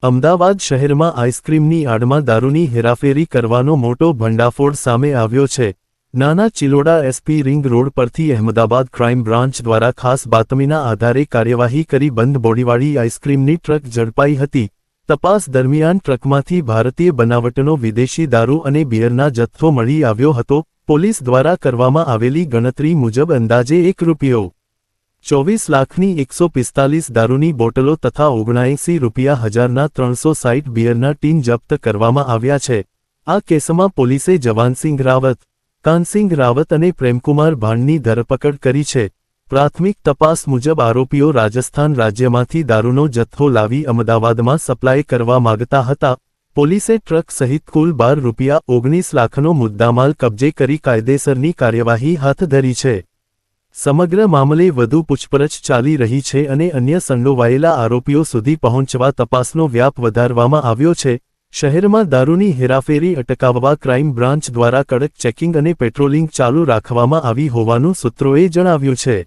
અમદાવાદ શહેરમાં આઈસ્ક્રીમની આડમાં દારૂની હેરાફેરી કરવાનો મોટો ભંડાફોડ સામે આવ્યો છે। નાના ચિલોડા એસપી રિંગ રોડ પરથી અહેમદાબાદ ક્રાઇમ બ્રાન્ચ દ્વારા ખાસ બાતમીના આધારે કાર્યવાહી કરી બંધ બોડીવાળી આઈસ્ક્રીમની ટ્રક ઝડપાઈ હતી। તપાસ દરમિયાન ટ્રકમાંથી ભારતીય બનાવટનો વિદેશી દારૂ અને બિયરના જથ્થો મળી આવ્યો હતો। પોલીસ દ્વારા કરવામાં આવેલી ગણતરી મુજબ અંદાજે ₹1.24 લાખની 145 દારૂની બોટલો તથા ₹79,360 બિયરના ટીન જપ્ત કરવામાં આવ્યા છે। આ કેસમાં પોલીસે જવાનસિંહ રાવત, કાનસિંહ રાવત અને પ્રેમકુમાર ભાણની ધરપકડ કરી છે। પ્રાથમિક તપાસ મુજબ આરોપીઓ રાજસ્થાન રાજ્યમાંથી દારૂનો જથ્થો લાવી અમદાવાદમાં સપ્લાય કરવા માંગતા હતા। પોલીસે ટ્રક સહિત કુલ ₹19 લાખનો મુદ્દામાલ કબજે કરી કાયદેસરની કાર્યવાહી હાથ ધરી છે। સમગ્ર મામલે વધુ પૂછપરછ ચાલી રહી છે અને અન્ય સંડોવાયેલા આરોપીઓ સુધી પહોંચવા તપાસનો વ્યાપ વધારવામાં આવ્યો છે। શહેરમાં દારૂની હેરાફેરી અટકાવવા ક્રાઇમ બ્રાન્ચ દ્વારા કડક ચેકિંગ અને પેટ્રોલિંગ ચાલુ રાખવામાં આવી હોવાનું સૂત્રોએ જણાવ્યું છે।